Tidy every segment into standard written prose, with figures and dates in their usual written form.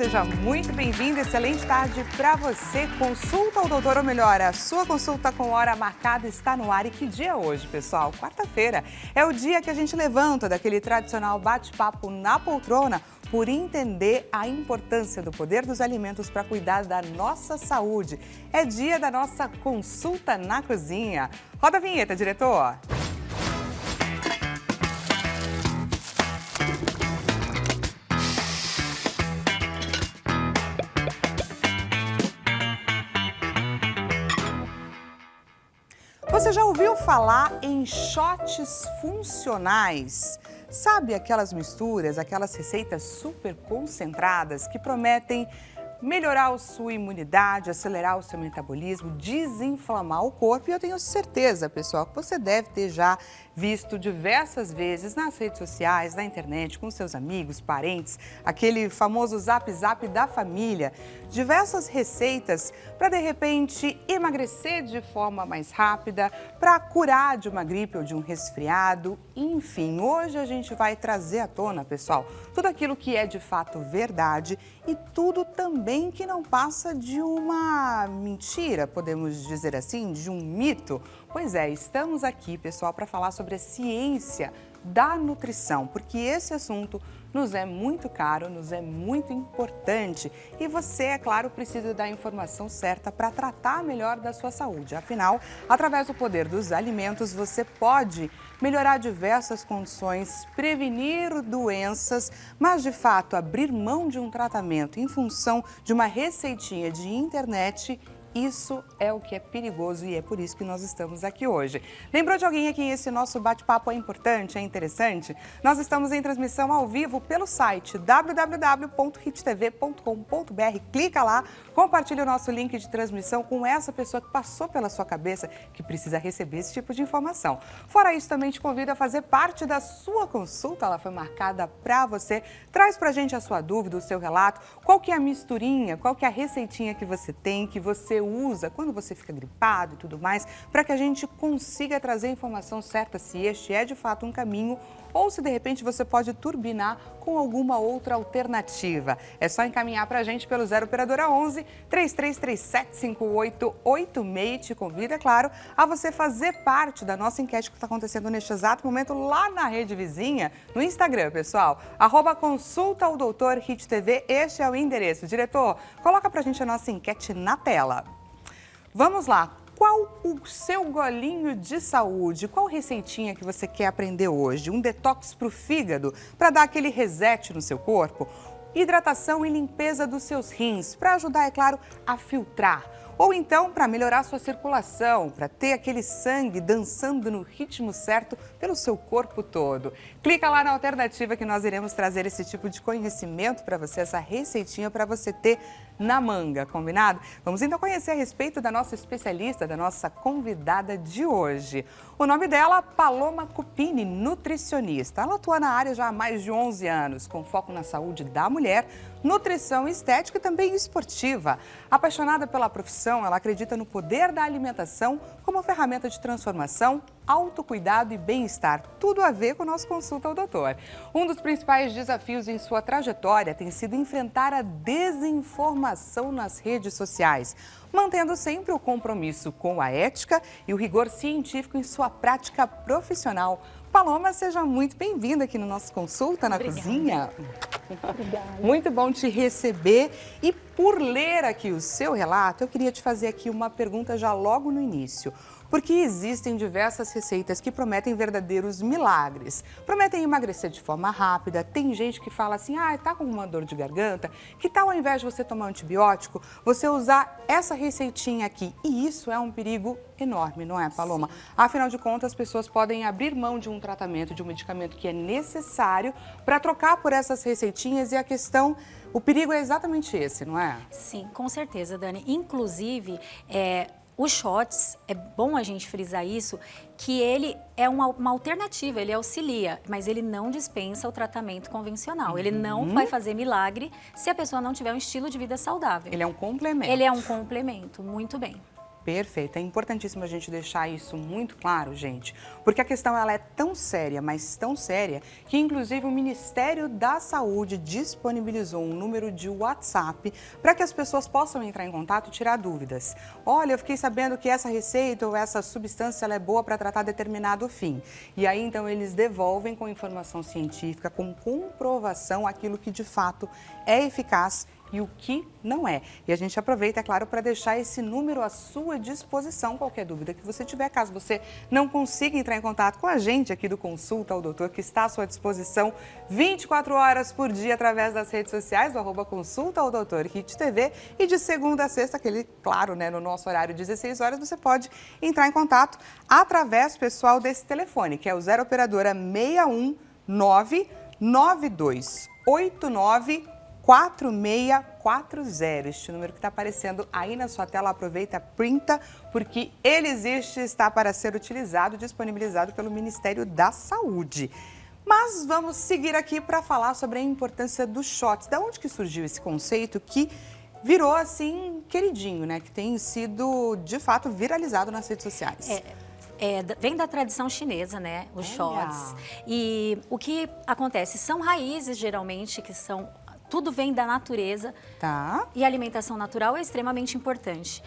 seja muito bem-vindo. Excelente tarde para você. Consulta o doutor, ou melhor, a sua consulta com hora marcada está no ar. E que dia é hoje, pessoal? Quarta-feira. É o dia que a gente levanta daquele tradicional bate-papo na poltrona por entender a importância do poder dos alimentos para cuidar da nossa saúde. É dia da nossa consulta na cozinha. Roda a vinheta, diretor. Você já ouviu falar em shots funcionais? Sabe aquelas misturas, aquelas receitas super concentradas que prometem melhorar a sua imunidade, acelerar o seu metabolismo, desinflamar o corpo? E eu tenho certeza, pessoal, que você deve ter já visto diversas vezes nas redes sociais, na internet, com seus amigos, parentes, aquele famoso zap da família, diversas receitas para, de repente, emagrecer de forma mais rápida, para curar de uma gripe ou de um resfriado, enfim. Hoje a gente vai trazer à tona, pessoal, tudo aquilo que é de fato verdade e tudo também que não passa de uma mentira, podemos dizer assim, de um mito. Pois é, estamos aqui, pessoal, para falar sobre a ciência da nutrição, porque esse assunto nos é muito caro, nos é muito importante e você, é claro, precisa da informação certa para tratar melhor da sua saúde. Afinal, através do poder dos alimentos, você pode melhorar diversas condições, prevenir doenças, mas de fato abrir mão de um tratamento em função de uma receitinha de internet, isso é o que é perigoso e é por isso que nós estamos aqui hoje. Lembrou de alguém aqui? Esse nosso bate-papo é importante, é interessante? Nós estamos em transmissão ao vivo pelo site www.hittv.com.br. Clica lá, compartilha o nosso link de transmissão com essa pessoa que passou pela sua cabeça, que precisa receber esse tipo de informação. Fora isso, também te convido a fazer parte da sua consulta, ela foi marcada para você. Traz pra gente a sua dúvida, o seu relato, qual que é a misturinha, qual que é a receitinha que você tem, que você usa quando você fica gripado e tudo mais, para que a gente consiga trazer a informação certa se este é de fato um caminho ou se de repente você pode turbinar com alguma outra alternativa. É só encaminhar para a gente pelo 0 operadora 11 3337 5886. Te convido, é claro, a você fazer parte da nossa enquete que está acontecendo neste exato momento lá na rede vizinha, no Instagram, pessoal. @consulta o doutor HitTV, este é o endereço. Diretor, coloca para a gente a nossa enquete na tela. Vamos lá. Qual o seu golinho de saúde? Qual receitinha que você quer aprender hoje? Um detox para o fígado, para dar aquele reset no seu corpo? Hidratação e limpeza dos seus rins, para ajudar, é claro, a filtrar. Ou então para melhorar sua circulação, para ter aquele sangue dançando no ritmo certo pelo seu corpo todo. Clica lá na alternativa que nós iremos trazer esse tipo de conhecimento para você, essa receitinha para você ter na manga, combinado? Vamos então conhecer a respeito da nossa especialista, da nossa convidada de hoje. O nome dela, Paloma Cupini, nutricionista. Ela atua na área já há mais de 11 anos, com foco na saúde da mulher, nutrição estética e também esportiva. Apaixonada pela profissão, ela acredita no poder da alimentação como ferramenta de transformação, autocuidado e bem-estar. Tudo a ver com o nosso Consulta ao Doutor. Um dos principais desafios em sua trajetória tem sido enfrentar a desinformação nas redes sociais, mantendo sempre o compromisso com a ética e o rigor científico em sua prática profissional. Paloma, seja muito bem-vinda aqui no nosso Consulta na Cozinha. Obrigada. Muito bom te receber. E por ler aqui o seu relato, eu queria te fazer aqui uma pergunta já logo no início. Porque existem diversas receitas que prometem verdadeiros milagres. Prometem emagrecer de forma rápida. Tem gente que fala assim, tá com uma dor de garganta, que tal ao invés de você tomar um antibiótico, você usar essa receitinha aqui? E isso é um perigo enorme, não é, Paloma? Sim. Afinal de contas, as pessoas podem abrir mão de um tratamento, de um medicamento que é necessário para trocar por essas receitinhas e a questão... O perigo é exatamente esse, não é? Sim, com certeza, Dani. Inclusive, os shots, é bom a gente frisar isso, que ele é uma alternativa, ele auxilia, mas ele não dispensa o tratamento convencional. Ele não vai fazer milagre se a pessoa não tiver um estilo de vida saudável. Ele é um complemento. Ele é um complemento, muito bem. Perfeito. É importantíssimo a gente deixar isso muito claro, gente, porque a questão ela é tão séria, mas tão séria, que inclusive o Ministério da Saúde disponibilizou um número de WhatsApp para que as pessoas possam entrar em contato e tirar dúvidas. Olha, eu fiquei sabendo que essa receita ou essa substância ela é boa para tratar determinado fim. E aí, então, eles devolvem com informação científica, com comprovação, aquilo que de fato é eficaz e o que não é. E a gente aproveita, é claro, para deixar esse número à sua disposição, qualquer dúvida que você tiver, caso você não consiga entrar em contato com a gente aqui do Consulta ao Doutor, que está à sua disposição 24 horas por dia através das redes sociais, do @Consulta ao Doutor Hit TV, e de segunda a sexta, aquele, claro, né, no nosso horário 16 horas, você pode entrar em contato através, pessoal, desse telefone, que é o 0 operadora 619 9289 4640, este número que está aparecendo aí na sua tela, aproveita, printa, porque ele existe, está para ser utilizado, disponibilizado pelo Ministério da Saúde. Mas vamos seguir aqui para falar sobre a importância dos shots. Da onde que surgiu esse conceito que virou assim queridinho, né? Que tem sido de fato viralizado nas redes sociais. Vem da tradição chinesa, né? Os shots. E o que acontece? São raízes, geralmente, que são... Tudo vem da natureza, Tá. E a alimentação natural é extremamente importante.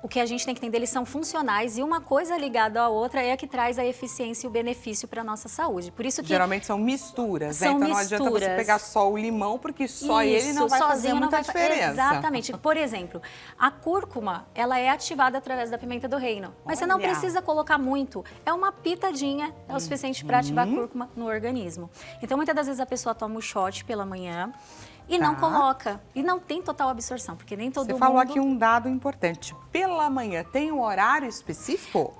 O que a gente tem que entender, eles são funcionais e uma coisa ligada à outra é a que traz a eficiência e o benefício para a nossa saúde. Por isso que geralmente são misturas, são né? Então não misturas. adianta você pegar só o limão, porque só ele não vai fazer muita diferença. Exatamente. Por exemplo, a cúrcuma, ela é ativada através da pimenta do reino. Mas você não precisa colocar muito. É uma pitadinha, é o suficiente para ativar a cúrcuma no organismo. Então, muitas das vezes a pessoa toma o shot pela manhã e não coloca. E não tem total absorção, porque nem todo mundo... Você falou aqui um dado importante. Pela manhã, tem um horário específico?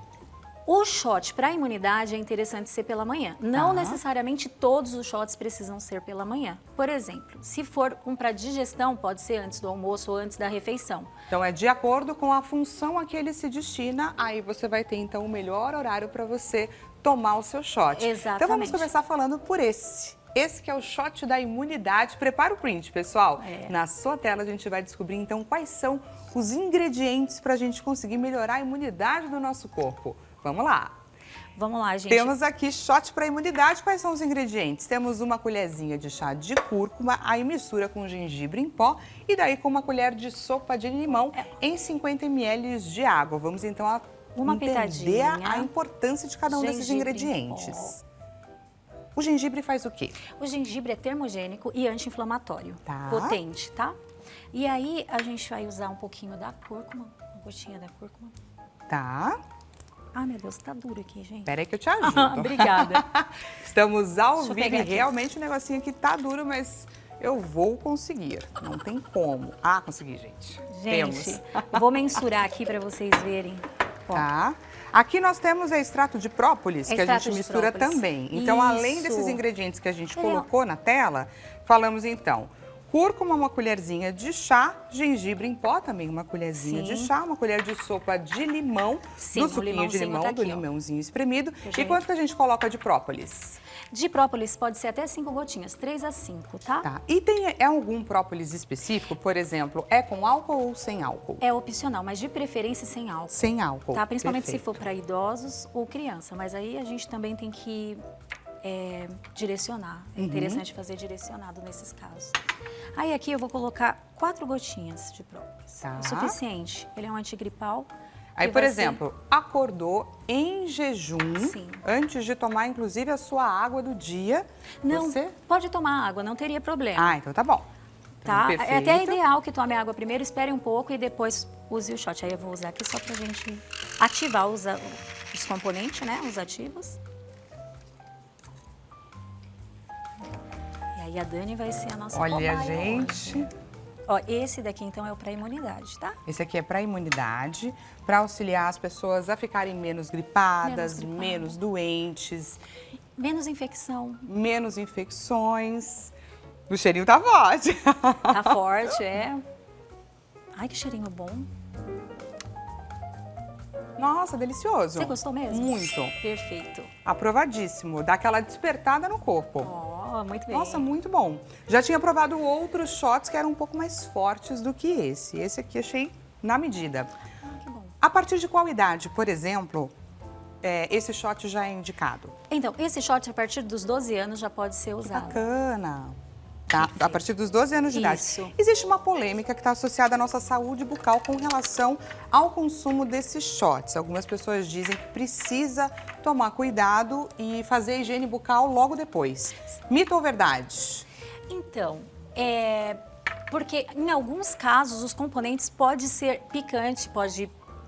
O shot para a imunidade é interessante ser pela manhã. Não necessariamente todos os shots precisam ser pela manhã. Por exemplo, se for um para digestão, pode ser antes do almoço ou antes da refeição. Então, é de acordo com a função a que ele se destina, aí você vai ter, então, o melhor horário para você tomar o seu shot. Exatamente. Então, vamos começar falando por esse. Esse que é o shot da imunidade. Prepara o print, pessoal. Na sua tela a gente vai descobrir, então, quais são os ingredientes para a gente conseguir melhorar a imunidade do nosso corpo. Vamos lá. Vamos lá, gente. Temos aqui shot para imunidade. Quais são os ingredientes? Temos uma colherzinha de chá de cúrcuma, aí mistura com gengibre em pó e daí com uma colher de sopa de limão em 50 ml de água. Vamos, então, entender pitadinha, a importância de cada um desses ingredientes. O gengibre faz o quê? O gengibre é termogênico e anti-inflamatório. Tá. Potente, tá? E aí, a gente vai usar um pouquinho da cúrcuma, uma gotinha da cúrcuma. Tá. Ah, meu Deus, tá duro aqui, gente. Espera aí que eu te ajudo. Obrigada. Estamos ao Deixa eu vivo pegar e aqui. realmente o negocinho aqui tá duro, mas eu vou conseguir. Não tem como. Ah, consegui, gente. Gente, vou mensurar aqui para vocês verem. Ó. Tá. Aqui nós temos extrato de própolis, que a Extrato gente de mistura própolis. também. Então, além Isso. desses ingredientes que a gente colocou na tela, falamos então cúrcuma, uma colherzinha de chá, gengibre em pó também, uma colherzinha de chá, uma colher de sopa de limão, do o suquinho de limão, tá do aqui, ó. limãozinho espremido. E quanto que a gente coloca de própolis? De própolis pode ser até 5 gotinhas, 3 a 5, tá? Tá. E tem algum própolis específico, por exemplo, é com álcool ou sem álcool? É opcional, mas de preferência sem álcool. Sem álcool. Tá? Principalmente se Perfeito. for para idosos ou criança. Mas aí a gente também tem que direcionar. É interessante fazer direcionado nesses casos. Aí aqui eu vou colocar 4 gotinhas de própolis. Tá. O suficiente. Ele é um antigripal. Aí, e por vai exemplo, acordou em jejum, Sim. antes de tomar, inclusive, a sua água do dia. Não, Você... pode tomar água, não teria problema. Ah, então tá bom. Então, Tá? perfeito. É até ideal que tome água primeiro, espere um pouco e depois use o shot. Aí eu vou usar aqui só pra gente ativar os componentes, né? Os ativos. E aí a Dani vai ser a nossa Olha, cobaia gente, hoje. Ó, esse daqui então é o pra imunidade, tá? esse aqui é para imunidade, para auxiliar as pessoas a ficarem menos gripadas, menos doentes, Menos infecção. menos infecções. O cheirinho tá forte. Tá forte, é. Ai, que cheirinho bom. Nossa, delicioso. Você gostou mesmo? Muito. Perfeito. Aprovadíssimo. Dá aquela despertada no corpo. Ó, muito bem. Nossa, muito bom. Já tinha provado outros shots que eram um pouco mais fortes do que esse. Esse aqui achei na medida. Que bom. A partir de qual idade, por exemplo, esse shot já é indicado? Então, esse shot a partir dos 12 anos já pode ser usado. Bacana. Tá? A partir dos 12 anos de idade. Isso. Existe uma polêmica que está associada à nossa saúde bucal com relação ao consumo desses shots. Algumas pessoas dizem que precisa tomar cuidado e fazer a higiene bucal logo depois. Mito ou verdade? Então, porque em alguns casos os componentes podem ser picantes,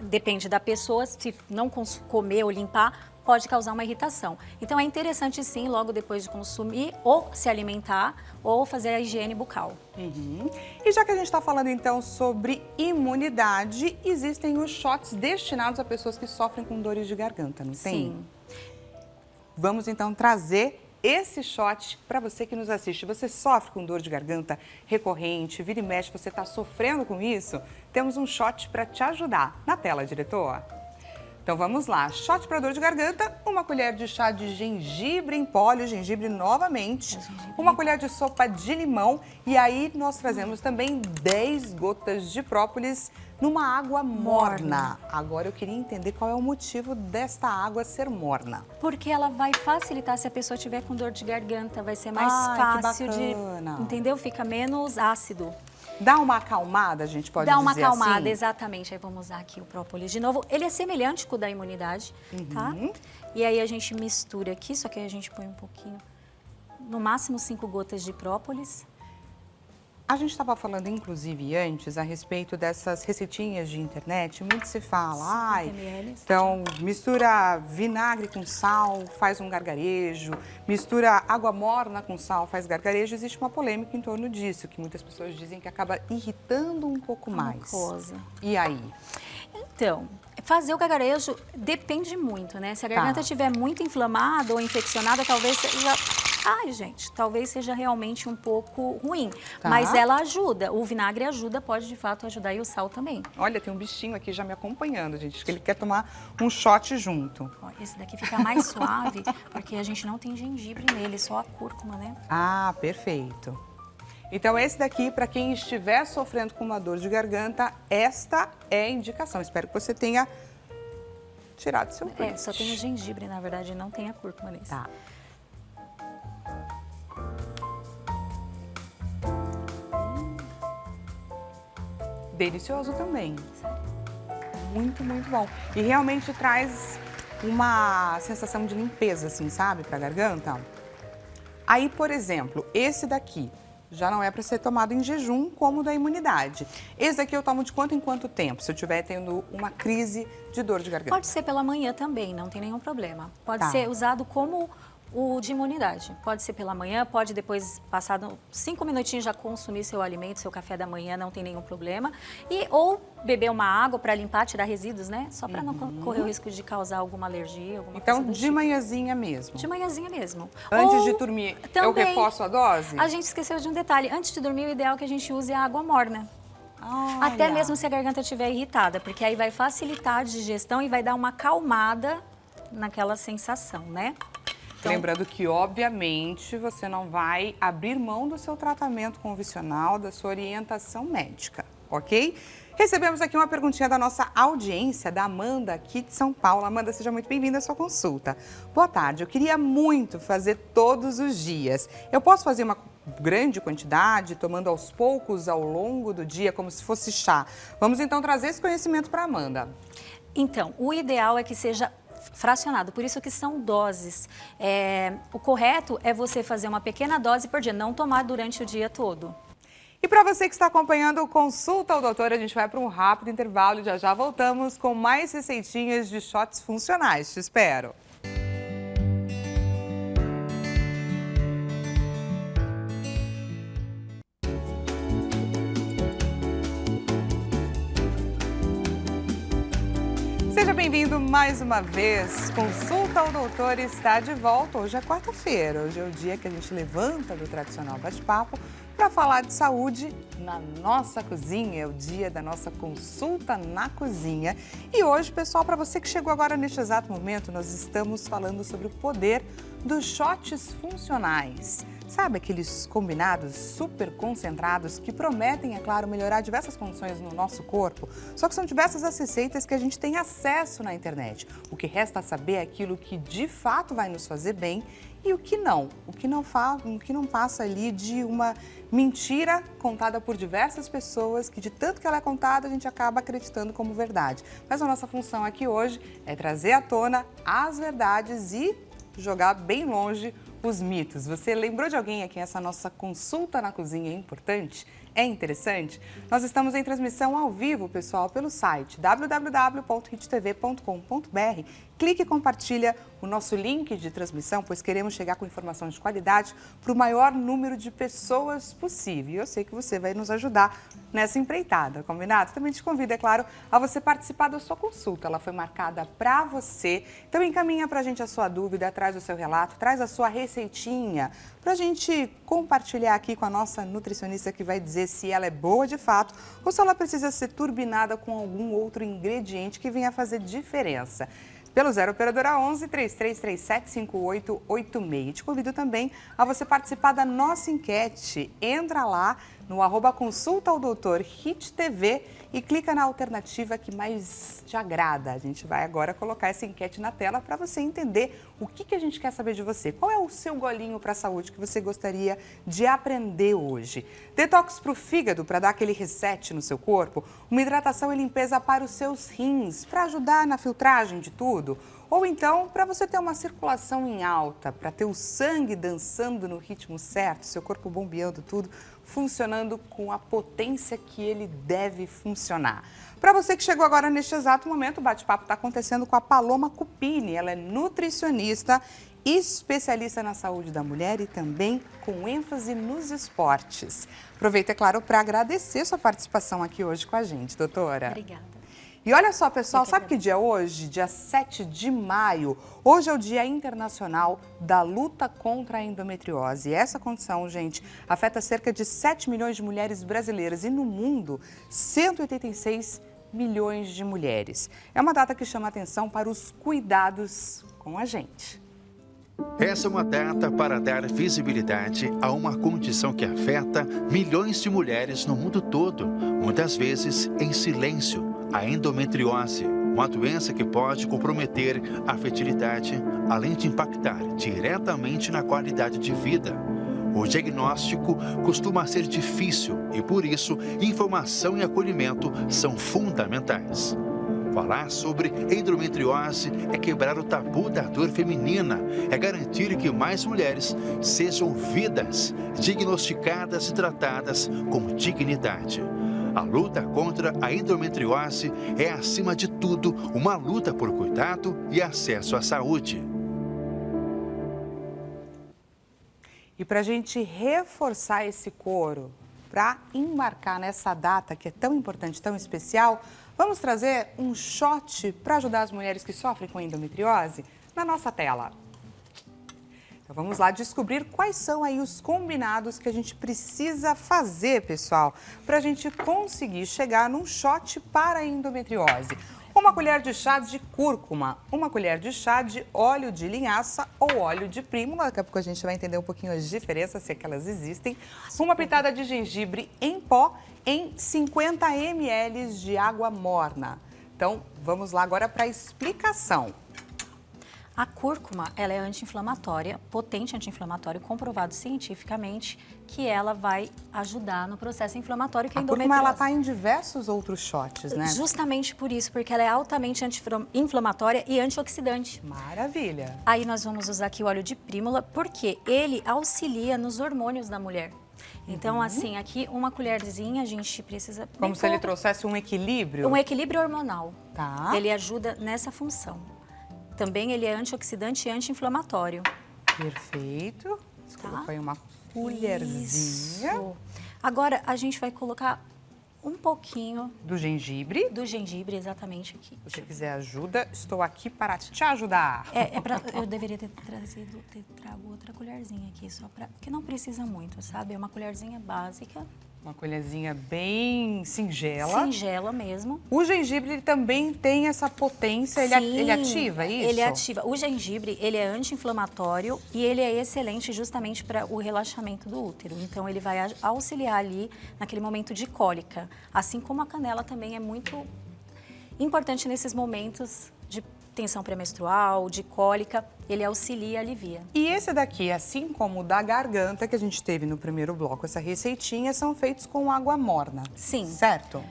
depende da pessoa, se não comer ou limpar, pode causar uma irritação. Então é interessante sim, logo depois de consumir, ou se alimentar, ou fazer a higiene bucal. E já que a gente está falando então sobre imunidade, existem os shots destinados a pessoas que sofrem com dores de garganta, não tem? Sim. Vamos então trazer esse shot para você que nos assiste. Você sofre com dor de garganta recorrente, vira e mexe, você está sofrendo com isso? Temos um shot para te ajudar. Na tela, diretor. Então vamos lá, shot para dor de garganta, uma colher de chá de gengibre em pó, gengibre novamente, uma colher de sopa de limão e aí nós trazemos também 10 gotas de própolis numa água morna. Agora eu queria entender qual é o motivo desta água ser morna. Porque ela vai facilitar se a pessoa tiver com dor de garganta, vai ser mais fácil que bacana. entendeu? Fica menos ácido. Dá uma acalmada, a gente pode dizer Dá uma acalmada, assim? Exatamente. Aí vamos usar aqui o própolis de novo. Ele é semelhante com o da imunidade, tá? E aí a gente mistura aqui, só que aí a gente põe um pouquinho, no máximo 5 gotas de própolis. A gente estava falando, inclusive, antes, a respeito dessas receitinhas de internet. Muito se fala, 50 ml. então mistura vinagre com sal, faz um gargarejo, mistura água morna com sal, faz gargarejo. Existe uma polêmica em torno disso, que muitas pessoas dizem que acaba irritando um pouco mais. Mucosa. E aí? Então, fazer o gargarejo depende muito, né? Se a garganta estiver muito inflamada ou infeccionada, talvez seja... Ai, gente, talvez seja realmente um pouco ruim, mas ela ajuda. O vinagre ajuda, pode de fato ajudar, e o sal também. Olha, tem um bichinho aqui já me acompanhando, gente, acho que ele quer tomar um shot junto. Ó, esse daqui fica mais suave, porque a gente não tem gengibre nele, só a cúrcuma, né? Ah, perfeito. Então, esse daqui, para quem estiver sofrendo com uma dor de garganta, esta é a indicação. Espero que você tenha tirado seu print. Só tem o gengibre, na verdade, não tem a cúrcuma nesse. Tá. Delicioso também. Muito, muito bom. E realmente traz uma sensação de limpeza, assim, sabe, para a garganta. Aí, por exemplo, esse daqui já não é para ser tomado em jejum, como o da imunidade. Esse daqui eu tomo de quanto em quanto tempo, se eu estiver tendo uma crise de dor de garganta? Pode ser pela manhã também, não tem nenhum problema. Pode ser usado como o de imunidade. Pode ser pela manhã, pode depois, passado 5 minutinhos, já consumir seu alimento, seu café da manhã, não tem nenhum problema. Ou beber uma água para limpar, tirar resíduos, né? Só para não correr o risco de causar alguma alergia, alguma coisa Então, do de tipo. manhãzinha mesmo? De manhãzinha mesmo. Antes de dormir, eu também, reforço a dose? A gente esqueceu de um detalhe. Antes de dormir, o ideal é que a gente use a água morna. Olha. Até mesmo se a garganta estiver irritada, porque aí vai facilitar a digestão e vai dar uma acalmada naquela sensação, né? Então, lembrando que, obviamente, você não vai abrir mão do seu tratamento convencional, da sua orientação médica, ok? Recebemos aqui uma perguntinha da nossa audiência, da Amanda, aqui de São Paulo. Amanda, seja muito bem-vinda à sua consulta. Boa tarde, eu queria muito fazer todos os dias. Eu posso fazer uma grande quantidade, tomando aos poucos ao longo do dia, como se fosse chá? Vamos então trazer esse conhecimento para a Amanda. Então, o ideal é que seja fracionado, por isso que são doses. O correto é você fazer uma pequena dose por dia, não tomar durante o dia todo. E para você que está acompanhando o Consulta ao Doutor, a gente vai para um rápido intervalo e já voltamos com mais receitinhas de shots funcionais. Te espero! Seja bem-vindo mais uma vez. Consulta ao Doutor está de volta. Hoje é quarta-feira. Hoje é o dia que a gente levanta do tradicional bate-papo para falar de saúde na nossa cozinha. É o dia da nossa consulta na cozinha. E hoje, pessoal, para você que chegou agora neste exato momento, nós estamos falando sobre o poder dos shots funcionais. Sabe aqueles combinados super concentrados que prometem, é claro, melhorar diversas condições no nosso corpo? Só que são diversas as receitas que a gente tem acesso na internet. O que resta saber é aquilo que de fato vai nos fazer bem e o que não. O que não passa ali de uma mentira contada por diversas pessoas que de tanto que ela é contada a gente acaba acreditando como verdade. Mas a nossa função aqui hoje é trazer à tona as verdades e jogar bem longe os mitos. Você lembrou de alguém a quem essa nossa consulta na cozinha é importante? É interessante? Nós estamos em transmissão ao vivo, pessoal, pelo site www.hittv.com.br. Clique e compartilha o nosso link de transmissão, pois queremos chegar com informação de qualidade para o maior número de pessoas possível. E eu sei que você vai nos ajudar nessa empreitada, combinado? Também te convido, é claro, a você participar da sua consulta. Ela foi marcada para você. Então encaminha para a gente a sua dúvida, traz o seu relato, traz a sua receitinha para a gente compartilhar aqui com a nossa nutricionista que vai dizer se ela é boa de fato ou se ela precisa ser turbinada com algum outro ingrediente que venha fazer diferença. Pelo 0 Operadora 11 3337 5886. Te convido também a você participar da nossa enquete. Entra lá no @consulta ao doutor HitTV e clica na alternativa que mais te agrada. A gente vai agora colocar essa enquete na tela para você entender o que a gente quer saber de você. Qual é o seu golinho para a saúde que você gostaria de aprender hoje? Detox para o fígado, para dar aquele reset no seu corpo? Uma hidratação e limpeza para os seus rins, para ajudar na filtragem de tudo? Ou então, para você ter uma circulação em alta, para ter o sangue dançando no ritmo certo, seu corpo bombeando tudo, funcionando com a potência que ele deve funcionar. Para você que chegou agora neste exato momento, o bate-papo está acontecendo com a Paloma Cupini. Ela é nutricionista, especialista na saúde da mulher e também com ênfase nos esportes. Aproveito, é claro, para agradecer sua participação aqui hoje com a gente, doutora. Obrigada. E olha só, pessoal, sabe que dia é hoje? Dia 7 de maio. Hoje é o Dia Internacional da Luta contra a Endometriose. E essa condição, gente, afeta cerca de 7 milhões de mulheres brasileiras e no mundo, 186 milhões de mulheres. É uma data que chama atenção para os cuidados com a gente. Essa é uma data para dar visibilidade a uma condição que afeta milhões de mulheres no mundo todo, muitas vezes em silêncio. A endometriose, uma doença que pode comprometer a fertilidade, além de impactar diretamente na qualidade de vida. O diagnóstico costuma ser difícil e, por isso, informação e acolhimento são fundamentais. Falar sobre endometriose é quebrar o tabu da dor feminina, é garantir que mais mulheres sejam vidas, diagnosticadas e tratadas com dignidade. A luta contra a endometriose é, acima de tudo, uma luta por cuidado e acesso à saúde. E para a gente reforçar esse coro, para embarcar nessa data que é tão importante, tão especial, vamos trazer um shot para ajudar as mulheres que sofrem com endometriose na nossa tela. Então vamos lá descobrir quais são aí os combinados que a gente precisa fazer, pessoal, para a gente conseguir chegar num shot para a endometriose. Uma colher de chá de cúrcuma, uma colher de chá de óleo de linhaça ou óleo de prímula, daqui a pouco a gente vai entender um pouquinho as diferenças, se é que elas existem. Uma pitada de gengibre em pó em 50 ml de água morna. Então vamos lá agora para a explicação. A cúrcuma, ela é anti-inflamatória, potente anti-inflamatório, comprovado cientificamente que ela vai ajudar no processo inflamatório que é a endometriose. A cúrcuma, ela está em diversos outros shots, né? Justamente por isso, porque ela é altamente anti-inflamatória e antioxidante. Maravilha! Aí nós vamos usar aqui o óleo de prímula, porque ele auxilia nos hormônios da mulher. Então, assim, aqui uma colherzinha a gente precisa... Como se ele trouxesse um equilíbrio? Um equilíbrio hormonal. Tá. Ele ajuda nessa função. Também ele é antioxidante e anti-inflamatório. Perfeito. Você Tá. colocou aí uma colherzinha. Isso. Agora a gente vai colocar um pouquinho Do gengibre. do gengibre exatamente aqui. Se você quiser ajuda, estou aqui para te ajudar. Eu deveria ter trago outra colherzinha aqui, só para... Porque não precisa muito, sabe? É uma colherzinha básica. Uma colherzinha bem singela. Singela mesmo. O gengibre ele também tem essa potência, ele ativa isso? Ele ativa. O gengibre, ele é anti-inflamatório e ele é excelente justamente para o relaxamento do útero. Então, ele vai auxiliar ali naquele momento de cólica. Assim como a canela também é muito importante nesses momentos de tensão pré-menstrual, de cólica, ele auxilia e alivia. E esse daqui, assim como o da garganta, que a gente teve no primeiro bloco, essa receitinha, são feitos com água morna. Sim. Certo?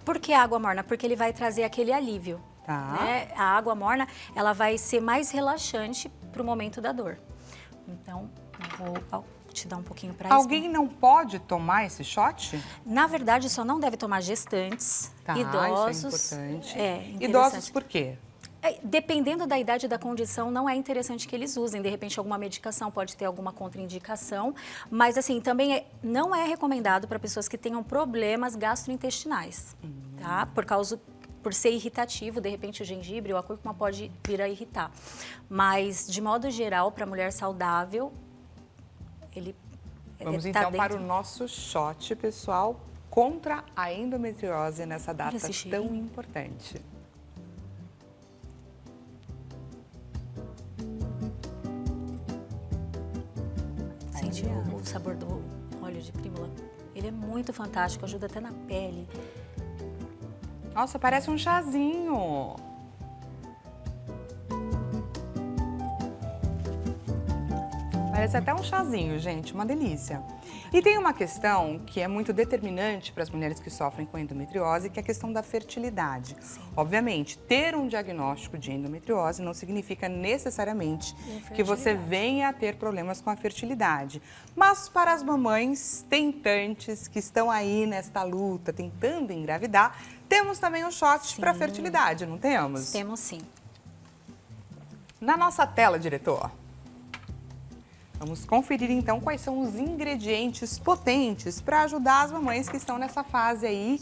Por que água morna? Porque ele vai trazer aquele alívio. Tá. Né? A água morna, ela vai ser mais relaxante para o momento da dor. Então, eu vou te dar um pouquinho para isso. Alguém não pode tomar esse shot? Na verdade, só não deve tomar gestantes, Tá, idosos. isso é importante. Interessante. Idosos por quê? Dependendo da idade e da condição, não é interessante que eles usem. De repente, alguma medicação pode ter alguma contraindicação. Mas, assim, também não é recomendado para pessoas que tenham problemas gastrointestinais, tá? Por ser irritativo, de repente o gengibre ou a cúrcuma pode vir a irritar. Mas, de modo geral, para mulher saudável, ele Vamos tá então dentro. para o nosso shot, pessoal, contra a endometriose nessa data esse cheirinho. tão importante. Sente o sabor do óleo de prímula. Ele é muito fantástico, ajuda até na pele. Nossa, parece um chazinho. Parece até um chazinho, gente, uma delícia. E tem uma questão que é muito determinante para as mulheres que sofrem com endometriose, que é a questão da fertilidade. Sim. Obviamente, ter um diagnóstico de endometriose não significa necessariamente que você venha a ter problemas com a fertilidade. Mas para as mamães tentantes que estão aí nesta luta, tentando engravidar, temos também um shot para fertilidade, não temos? Temos sim. Na nossa tela, diretor. Vamos conferir então quais são os ingredientes potentes para ajudar as mamães que estão nessa fase aí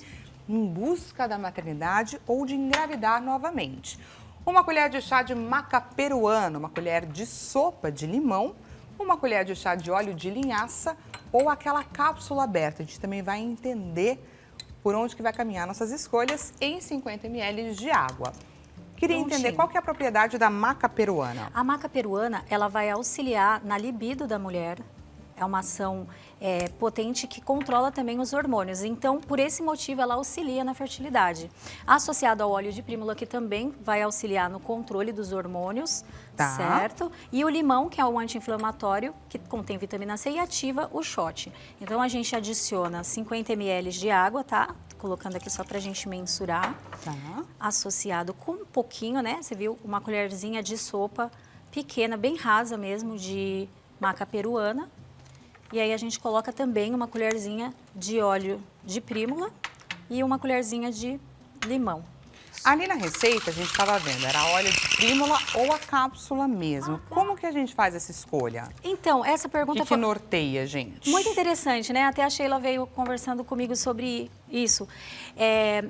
em busca da maternidade ou de engravidar novamente. Uma colher de chá de maca peruana, uma colher de sopa de limão, uma colher de chá de óleo de linhaça ou aquela cápsula aberta. A gente também vai entender por onde que vai caminhar nossas escolhas em 50 ml de água. Queria entender qual que é a propriedade da maca peruana. A maca peruana, ela vai auxiliar na libido da mulher. É uma ação potente que controla também os hormônios. Então, por esse motivo, ela auxilia na fertilidade. Associado ao óleo de prímula, que também vai auxiliar no controle dos hormônios, certo? E o limão, que é um anti-inflamatório, que contém vitamina C e ativa o shot. Então, a gente adiciona 50 ml de água, tá? Colocando aqui só pra gente mensurar. Tá. Associado com um pouquinho, né? Você viu? Uma colherzinha de sopa pequena, bem rasa mesmo, de maca peruana. E aí a gente coloca também uma colherzinha de óleo de prímula e uma colherzinha de limão. Ali na receita a gente estava vendo, era óleo de prímula ou a cápsula mesmo. Como que a gente faz essa escolha? Então, essa pergunta O que norteia, gente? muito interessante, né? Até a Sheila veio conversando comigo sobre isso.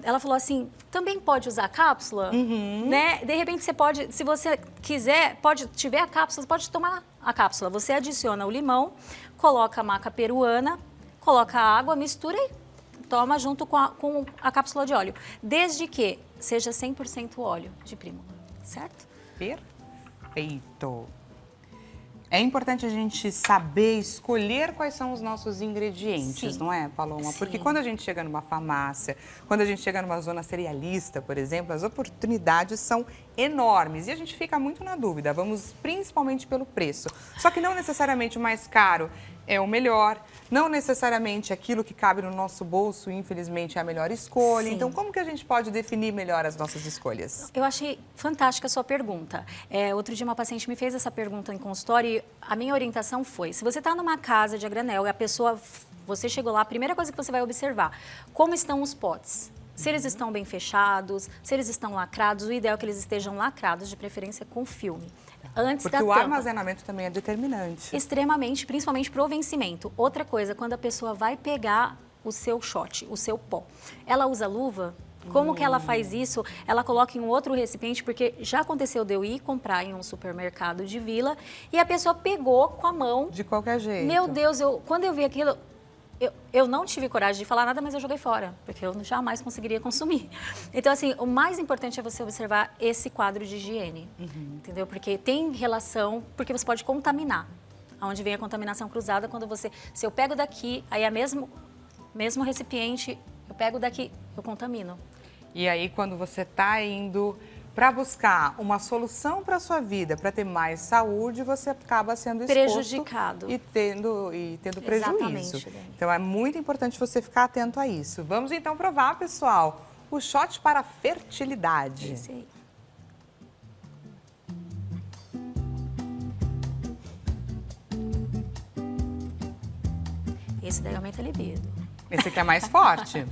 Ela falou assim, também pode usar cápsula, né? De repente você pode, se você quiser, tiver a cápsula, você pode tomar a cápsula. Você adiciona o limão, coloca a maca peruana, coloca a água, mistura e toma junto com a cápsula de óleo. Desde que seja 100% óleo de prímula, certo? Perfeito. É importante a gente saber escolher quais são os nossos ingredientes, não é, Paloma? Sim. Porque quando a gente chega numa farmácia, quando a gente chega numa zona cerealista, por exemplo, as oportunidades são enormes e a gente fica muito na dúvida. Vamos principalmente pelo preço. Só que não necessariamente o mais caro é o melhor, não necessariamente aquilo que cabe no nosso bolso, infelizmente, é a melhor escolha. Sim. Então, como que a gente pode definir melhor as nossas escolhas? Eu achei fantástica a sua pergunta. Outro dia uma paciente me fez essa pergunta em consultório e a minha orientação foi, se você está numa casa de a granel e você chegou lá, a primeira coisa que você vai observar, como estão os potes? Se eles estão bem fechados, se eles estão lacrados, o ideal é que eles estejam lacrados, de preferência com filme. Antes Porque da o tampa. armazenamento também é determinante. Extremamente, principalmente para o vencimento. Outra coisa, quando a pessoa vai pegar o seu shot, o seu pó, ela usa luva? Como que ela faz isso? Ela coloca em um outro recipiente, porque já aconteceu de eu ir comprar em um supermercado de vila e a pessoa pegou com a mão. De qualquer jeito. Meu Deus, quando eu vi aquilo, eu não tive coragem de falar nada, mas eu joguei fora, porque eu jamais conseguiria consumir. Então, assim, o mais importante é você observar esse quadro de higiene, entendeu? Porque tem relação, porque você pode contaminar. Onde vem a contaminação cruzada, quando se eu pego daqui, aí é mesmo recipiente, eu pego daqui, eu contamino. E aí, quando você está indo para buscar uma solução para a sua vida, para ter mais saúde, você acaba sendo exposto Prejudicado. E tendo prejuízo. Exatamente, Dani. Então, é muito importante você ficar atento a isso. Vamos então provar, pessoal, o shot para fertilidade. Esse aí. Esse daí aumenta a libido. Esse aqui é mais forte.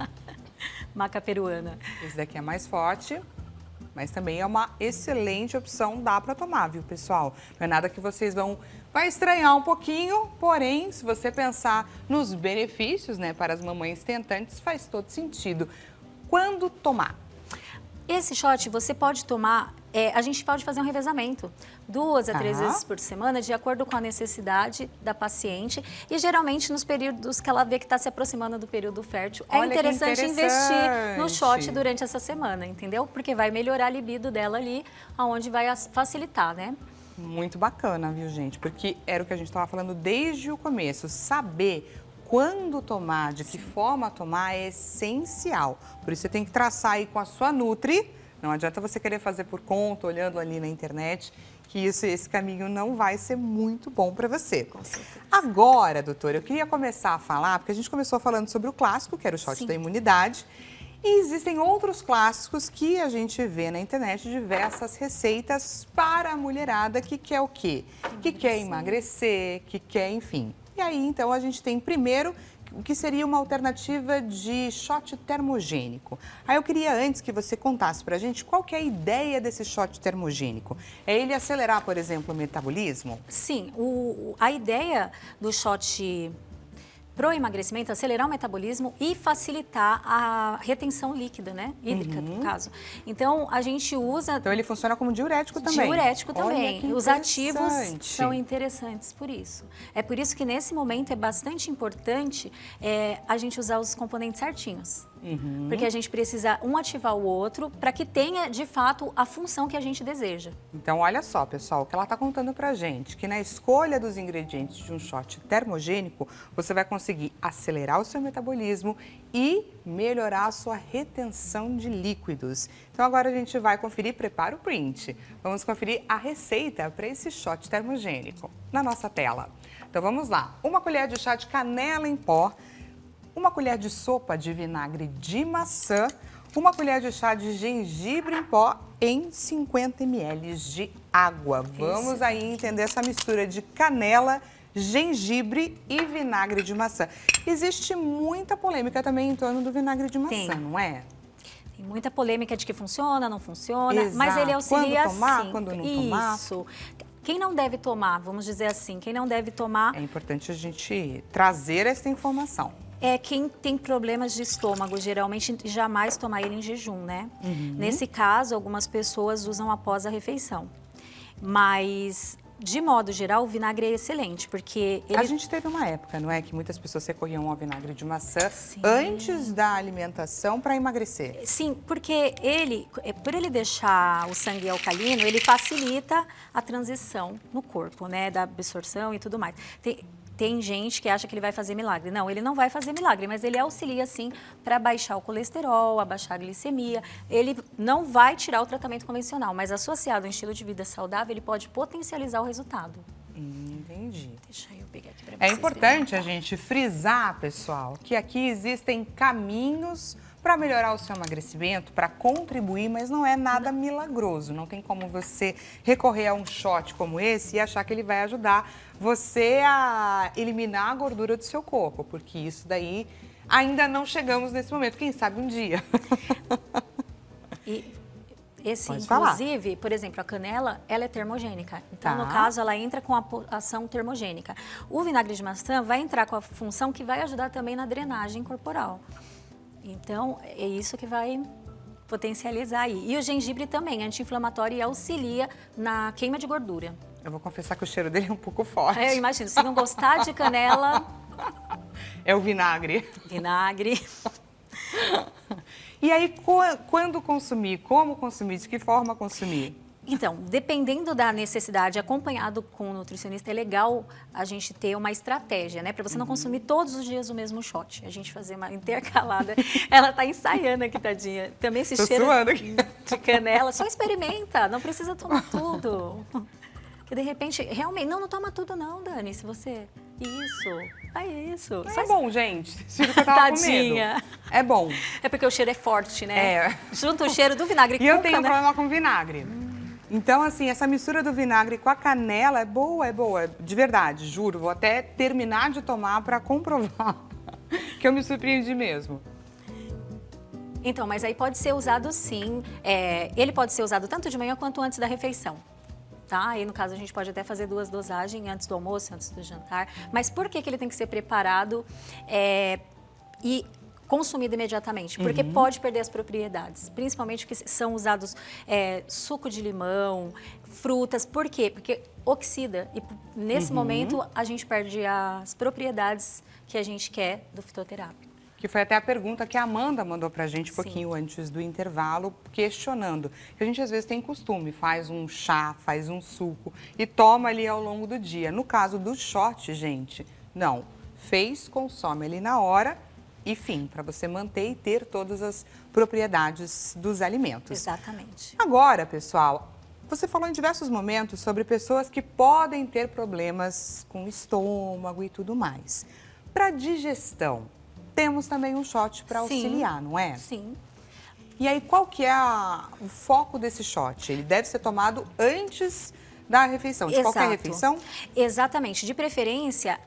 Maca peruana. Esse daqui é mais forte, mas também é uma excelente opção, dá para tomar, viu, pessoal? Não é nada que vocês vai estranhar um pouquinho, porém, se você pensar nos benefícios, né, para as mamães tentantes, faz todo sentido. Quando tomar? Esse shot você pode tomar, a gente pode fazer um revezamento, 2 a 3 vezes por semana, de acordo com a necessidade da paciente e geralmente nos períodos que ela vê que está se aproximando do período fértil. Olha, é interessante investir no shot interessante. durante essa semana, entendeu? Porque vai melhorar a libido dela ali, onde vai facilitar, né? Muito bacana, viu, gente? Porque era o que a gente estava falando desde o começo. Saber quando tomar, de que forma tomar é essencial. Por isso você tem que traçar aí com a sua Nutri. Não adianta você querer fazer por conta, olhando ali na internet, que esse caminho não vai ser muito bom para você. Com certeza. Agora, doutora, eu queria começar a falar, porque a gente começou falando sobre o clássico, que era o shot Sim. da imunidade. E existem outros clássicos que a gente vê na internet, diversas receitas para a mulherada que quer o quê? Que quer emagrecer, que quer, enfim. E aí, então, a gente tem primeiro o que seria uma alternativa de shot termogênico. Aí eu queria antes que você contasse pra gente qual que é a ideia desse shot termogênico. É ele acelerar, por exemplo, o metabolismo? Sim, a ideia do shot pro emagrecimento é acelerar o metabolismo e facilitar a retenção líquida, né? Hídrica, no caso. Então, a gente usa... Então ele funciona como diurético também? Diurético Olha, também. que Os ativos interessante. são interessantes por isso. É por isso que nesse momento é bastante importante a gente usar os componentes certinhos. Porque a gente precisa um ativar o outro para que tenha, de fato, a função que a gente deseja. Então, olha só, pessoal, o que ela está contando pra gente, que na escolha dos ingredientes de um shot termogênico, você vai conseguir acelerar o seu metabolismo e melhorar a sua retenção de líquidos. Então, agora a gente vai conferir, prepara o print. Vamos conferir a receita para esse shot termogênico na nossa tela. Então, vamos lá. 1 colher de chá de canela em pó, 1 colher de sopa de vinagre de maçã, 1 colher de chá de gengibre em pó em 50 ml de água. Vamos aí entender essa mistura de canela, gengibre e vinagre de maçã. Existe muita polêmica também em torno do vinagre de maçã, Tem. não é? Tem muita polêmica de que funciona, não funciona, Exato. mas ele auxilia Quando tomar, sim. quando não tomar. Isso. Quem não deve tomar, vamos dizer assim, quem não deve tomar É importante a gente trazer essa informação. é quem tem problemas de estômago, geralmente jamais tomar ele em jejum, né? Nesse caso, algumas pessoas usam após a refeição. Mas, de modo geral, o vinagre é excelente, porque ele... A gente teve uma época, não é? Que muitas pessoas recorriam ao vinagre de maçã Sim. antes da alimentação para emagrecer. Sim, porque por ele deixar o sangue alcalino, ele facilita a transição no corpo, né? Da absorção e tudo mais. Tem gente que acha que ele vai fazer milagre. Não, ele não vai fazer milagre, mas ele auxilia, sim, para baixar o colesterol, abaixar a glicemia. Ele não vai tirar o tratamento convencional, mas associado a um estilo de vida saudável, ele pode potencializar o resultado. Entendi. Deixa eu pegar aqui para É vocês importante verem. a gente frisar, pessoal, que aqui existem caminhos para melhorar o seu emagrecimento, para contribuir, mas não é nada milagroso. Não tem como você recorrer a um shot como esse e achar que ele vai ajudar você a eliminar a gordura do seu corpo, porque isso daí ainda não chegamos nesse momento. Quem sabe um dia. E esse, Pode falar. inclusive, por exemplo, a canela, ela é termogênica. Então, Tá. no caso, ela entra com a ação termogênica. O vinagre de maçã vai entrar com a função que vai ajudar também na drenagem corporal. Então, é isso que vai potencializar aí. E o gengibre também, anti-inflamatório e auxilia na queima de gordura. Eu vou confessar que o cheiro dele é um pouco forte. Eu imagino, se não gostar de canela... É o vinagre. Vinagre. E aí, quando consumir? Como consumir? De que forma consumir? Então, dependendo da necessidade, acompanhado com o nutricionista, é legal a gente ter uma estratégia, né? Para você não consumir todos os dias o mesmo shot. A gente fazer uma intercalada. Ela tá ensaiando aqui, tadinha. Também esse Tô cheiro suando aqui. de canela. Só experimenta, não precisa tomar tudo. Que de repente, realmente, não toma tudo não, Dani, se você... Isso. É bom, gente. Tiro que eu tava com medo. Tadinha. É bom. É porque o cheiro é forte, né? É. Junta o cheiro do vinagre com E eu a tenho um canela. problema com vinagre. Então, assim, essa mistura do vinagre com a canela é boa, de verdade, juro. Vou até terminar de tomar para comprovar que eu me surpreendi mesmo. Então, mas aí pode ser usado sim. Ele pode ser usado tanto de manhã quanto antes da refeição. Tá? Aí, no caso, a gente pode até fazer 2 dosagens antes do almoço, antes do jantar. Mas por que ele tem que ser preparado e consumido imediatamente? Porque pode perder as propriedades, principalmente que são usados suco de limão, frutas. Por quê? Porque oxida e nesse momento a gente perde as propriedades que a gente quer do fitoterápico. Que foi até a pergunta que a Amanda mandou pra gente um pouquinho antes do intervalo, questionando. Que a gente às vezes tem costume, faz um chá, faz um suco e toma ali ao longo do dia. No caso do shot, gente, não. Fez, consome ali na hora e fim, para você manter e ter todas as propriedades dos alimentos. Exatamente. Agora, pessoal, você falou em diversos momentos sobre pessoas que podem ter problemas com o estômago e tudo mais. Para digestão, temos também um shot para auxiliar, não é? Sim. E aí, qual que é o foco desse shot? Ele deve ser tomado antes da refeição, de qualquer refeição? Exatamente. De preferência,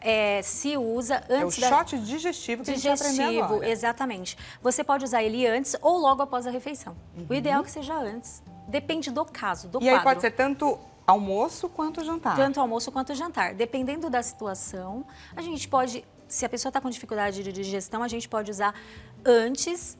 se usa antes É o shot digestivo que a gente vai aprender agora. Exatamente. Você pode usar ele antes ou logo após a refeição. O ideal é que seja antes. Depende do caso, do quadro. E aí pode ser tanto almoço quanto jantar? Tanto almoço quanto jantar. Dependendo da situação, a gente pode... Se a pessoa está com dificuldade de digestão, a gente pode usar antes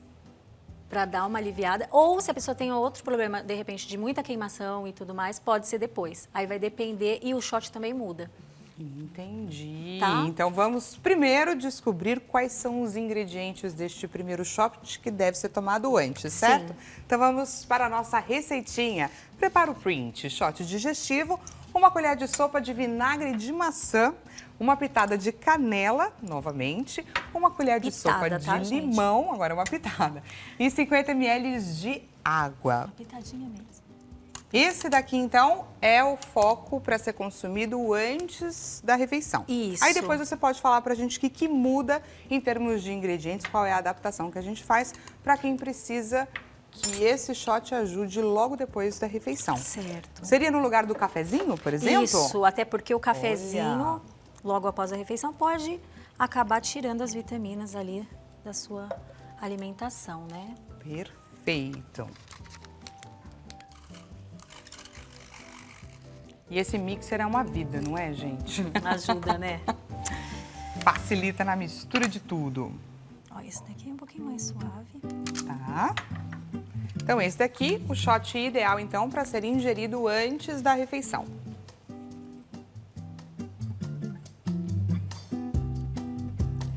para dar uma aliviada. Ou se a pessoa tem outro problema, de repente, de muita queimação e tudo mais, pode ser depois. Aí vai depender e o shot também muda. Entendi. Tá? Então vamos primeiro descobrir quais são os ingredientes deste primeiro shot que deve ser tomado antes, certo? Sim. Então vamos para a nossa receitinha. Prepara o print, shot digestivo, 1 colher de sopa de vinagre de maçã, 1 pitada de canela, novamente, 1 colher de sopa de tá, gente? limão, agora uma pitada, e 50 ml de água. Uma pitadinha mesmo. Esse daqui, então, é o foco para ser consumido antes da refeição. Isso. Aí depois você pode falar para a gente o que muda em termos de ingredientes, qual é a adaptação que a gente faz para quem precisa que esse shot ajude logo depois da refeição. Certo. Seria no lugar do cafezinho, por exemplo? Isso, até porque o cafezinho, Olha. logo após a refeição, pode acabar tirando as vitaminas ali da sua alimentação, né? Perfeito. E esse mixer é uma vida, não é, gente? Ajuda, né? Facilita na mistura de tudo. Ó, esse daqui é um pouquinho mais suave. Tá? Então, esse daqui, o shot ideal, então, para ser ingerido antes da refeição.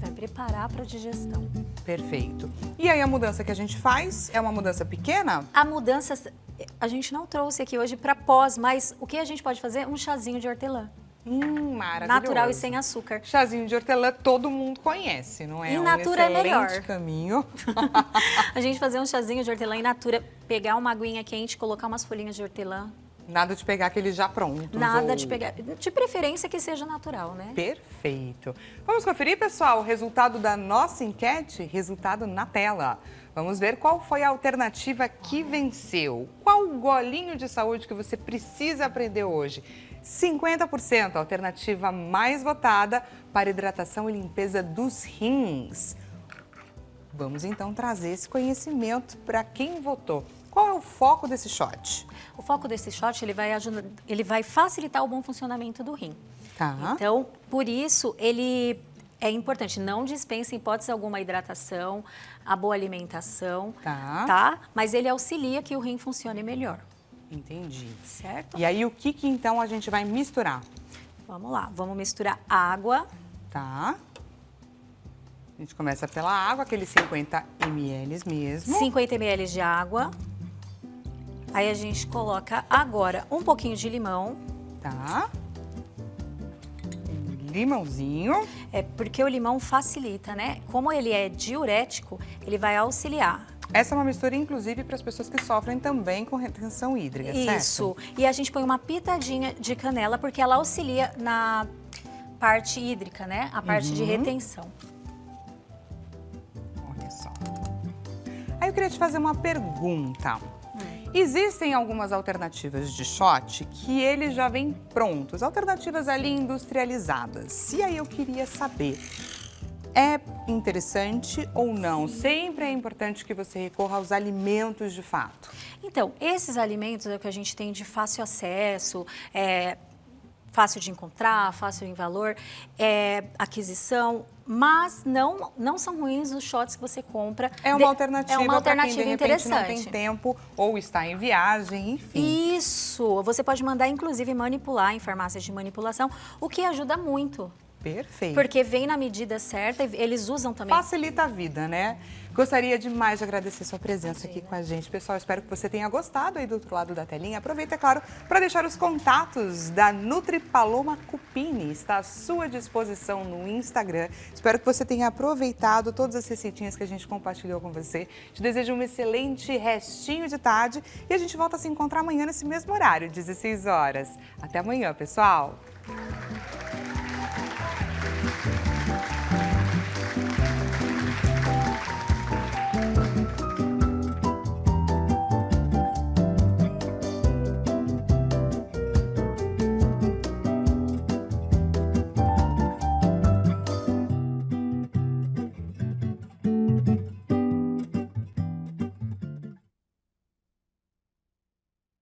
Vai preparar para a digestão. Perfeito. E aí, a mudança que a gente faz é uma mudança pequena? A mudança, a gente não trouxe aqui hoje para pós, mas o que a gente pode fazer? Um chazinho de hortelã. Maravilhoso. Natural e sem açúcar. Chazinho de hortelã todo mundo conhece, não é? In natura é melhor. Caminho. A gente fazer um chazinho de hortelã in natura, pegar uma aguinha quente, colocar umas folhinhas de hortelã. Nada de pegar aqueles já prontos. Nada ou... de pegar. De preferência que seja natural, né? Perfeito. Vamos conferir, pessoal, o resultado da nossa enquete? Resultado na tela. Vamos ver qual foi a alternativa que venceu. Qual o golinho de saúde que você precisa aprender hoje? 50%, a alternativa mais votada para hidratação e limpeza dos rins. Vamos então trazer esse conhecimento para quem votou. Qual é o foco desse shot? O foco desse shot, ele vai facilitar o bom funcionamento do rim. Tá. Então, por isso, ele é importante. Não dispensa, em hipótese alguma, a hidratação, a boa alimentação, tá? Mas ele auxilia que o rim funcione melhor. Entendi. Certo? E aí, o que então a gente vai misturar? Vamos lá, vamos misturar água. Tá. A gente começa pela água, aqueles 50 ml mesmo. 50 ml de água. Aí a gente coloca agora um pouquinho de limão. Tá. Limãozinho. É porque o limão facilita, né? Como ele é diurético, ele vai auxiliar. Essa é uma mistura, inclusive, para as pessoas que sofrem também com retenção hídrica, certo? Isso. E a gente põe uma pitadinha de canela, porque ela auxilia na parte hídrica, né? A parte de retenção. Olha só. Aí eu queria te fazer uma pergunta. Existem algumas alternativas de shot que eles já vêm prontos, alternativas ali industrializadas. E aí eu queria saber, é interessante ou não? Sempre é importante que você recorra aos alimentos de fato. Então, esses alimentos é o que a gente tem de fácil acesso, fácil de encontrar, fácil em valor, aquisição, mas não são ruins os shots que você compra. É uma alternativa, para quem de repente interessante. não tem tempo ou está em viagem, enfim. Isso, você pode mandar inclusive manipular em farmácias de manipulação, o que ajuda muito. Perfeito. Porque vem na medida certa e eles usam também. Facilita a vida, né? Gostaria demais de agradecer sua presença aqui com a gente. Pessoal, espero que você tenha gostado aí do outro lado da telinha. Aproveita, é claro, para deixar os contatos da Nutri Paloma Cupini. Está à sua disposição no Instagram. Espero que você tenha aproveitado todas as receitinhas que a gente compartilhou com você. Te desejo um excelente restinho de tarde e a gente volta a se encontrar amanhã nesse mesmo horário, 16 horas. Até amanhã, pessoal!